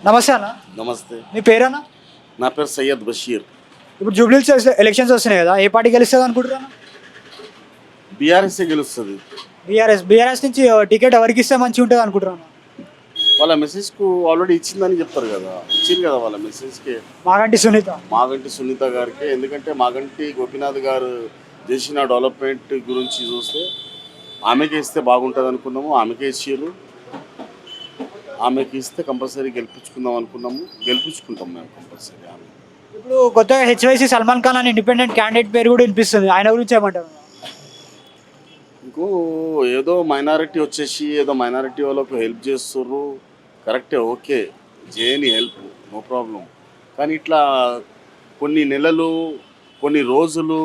నమస్తే అన్న. నమస్తే. మీ పేరన్నా? నా పేరు సయ్యద్ బషీర్. ఇప్పుడు జూబ్లీహిల్స్ ఎలక్షన్స్ వస్తున్నాయి కదా, ఏ పార్టీ గెలుస్తుంది అనుకుంటున్నాను? బీఆర్ఎస్ఏ గెలుస్తుంది. బీఆర్ఎస్ నుంచి టికెట్ ఎవరికి ఇస్తే మంచిగా ఉంటుంది అనుకుంటున్నాను? వాళ్ళ మెసేజ్కు ఆల్రెడీ ఇచ్చిందని చెప్తారు కదా, ఇచ్చింది కదా వాళ్ళ మెసేజ్కి. మాగంటి సునీత గారికి. ఎందుకంటే మాగంటి గోపీనాథ్ గారు చేసిన డెవలప్మెంట్ గురించి చూస్తే ఆమెకి ఇస్తే బాగుంటుంది అనుకున్నాము, ఆమెకే ఇచ్చారు. ఆమెకి ఇస్తే కంపల్సరీ గెలిపించుకుందాం అనుకున్నాము, గెలిపించుకుంటాం మేము కంపల్సరీ. ఆమె ఇప్పుడు కొత్తగా హెచ్వైసీ సల్మాన్ ఖాన్ అని ఇండిపెండెంట్ క్యాండిడేట్ పేరు కూడా వినిపిస్తుంది, ఆయన గురించి ఏమంటారు? ఇంకో ఏదో మైనారిటీ వచ్చేసి ఏదో మైనారిటీ వాళ్ళకు హెల్ప్ చేస్తుర్రు, కరెక్టే, ఓకే, చేయని హెల్ప్, నో ప్రాబ్లం. కానీ ఇట్లా కొన్ని నెలలు కొన్ని రోజులు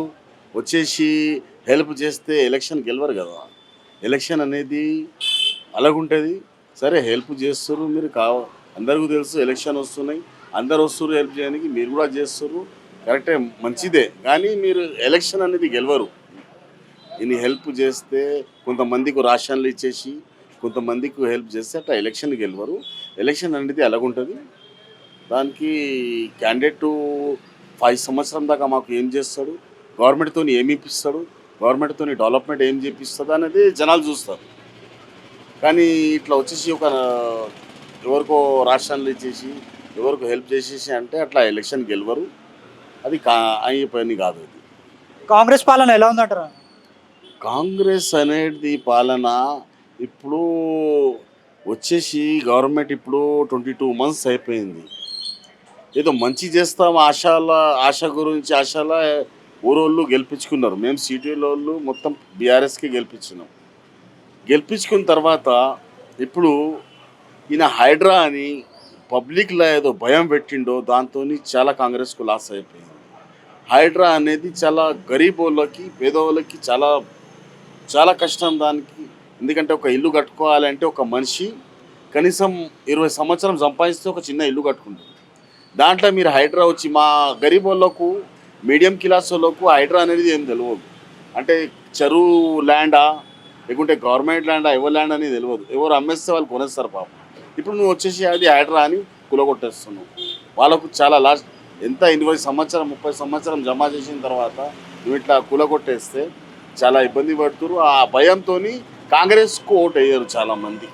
వచ్చేసి హెల్ప్ చేస్తే ఎలక్షన్ గెలవరు కదా. ఎలక్షన్ అనేది అలాగుంటుంది. సరే, హెల్ప్ చేస్తుర్రు మీరు, అందరికీ తెలుసు ఎలక్షన్ వస్తున్నాయి, అందరు వస్తుర్రు హెల్ప్ చేయడానికి, మీరు కూడా చేస్తుర్రు, కరెక్టే, మంచిదే. కానీ మీరు ఎలక్షన్ అనేది గెలవరు. ఇన్ని హెల్ప్ చేస్తే కొంతమందికి రేషన్లు ఇచ్చేసి కొంతమందికి హెల్ప్ చేస్తే అట్లా ఎలక్షన్ గెలవరు. ఎలక్షన్ అనేది అలాగుంటుంది. దానికి క్యాండిడేటు 5 సంవత్సరం దాకా మాకు ఏం చేస్తాడు, గవర్నమెంట్తో ఏమి ఇప్పిస్తాడు, గవర్నమెంట్తో డెవలప్మెంట్ ఏం చేపిస్తుంది అనేది జనాలు చూస్తారు. కానీ ఇట్లా వచ్చేసి ఒక ఎవరికో రేషన్లు ఇచ్చేసి ఎవరికో హెల్ప్ చేసేసి అంటే అట్లా ఎలక్షన్ గెలవరు. అది అయ్యే పని కాదు. అది కాంగ్రెస్ పాలన ఎలా ఉందంటారా? కాంగ్రెస్ అనేది పాలన ఇప్పుడు వచ్చేసి గవర్నమెంట్ ఇప్పుడు 22 మంత్స్ అయిపోయింది. ఏదో మంచి చేస్తాం ఆశ గురించి ఆశల ఊరోళ్ళు గెలిపించుకున్నారు. మేము సిటీలో వాళ్ళు మొత్తం బీఆర్ఎస్కి గెలిపించుకున్న తర్వాత ఇప్పుడు ఈయన హైడ్రా అని పబ్లిక్లో ఏదో భయం పెట్టిండో దాంతో చాలా కాంగ్రెస్కు లాస్ అయిపోయింది. హైడ్రా అనేది చాలా గరీబ్ వాళ్ళకి, పేదవాళ్ళకి చాలా చాలా కష్టం దానికి. ఎందుకంటే ఒక ఇల్లు కట్టుకోవాలంటే ఒక మనిషి కనీసం 20 సంవత్సరం సంపాదిస్తే ఒక చిన్న ఇల్లు కట్టుకుంటుంది. దాంట్లో మీరు హైడ్రా వచ్చి మా గరీబ్ వాళ్ళకు, మీడియం క్లాస్ వాళ్ళకు హైడ్రా అనేది ఏం తెలియదు. అంటే చెరువు ల్యాండా లేకుంటే గవర్నమెంట్ ల్యాండా, ఎవరి ల్యాండ్ అనేది తెలియదు. ఎవరు అమ్మేస్తే వాళ్ళు కొనేస్తారు పాపం. ఇప్పుడు నువ్వు వచ్చేసి అది హైడ్రా అని కులగొట్టేస్తున్నావు. వాళ్ళకు చాలా లాస్ట్ ఎంత 20 సంవత్సరం 30 సంవత్సరం జమ చేసిన తర్వాత నువ్వు ఇట్లా కులగొట్టేస్తే చాలా ఇబ్బంది పడుతున్నారు. ఆ భయంతో కాంగ్రెస్కు ఓటు వేయరు చాలామంది.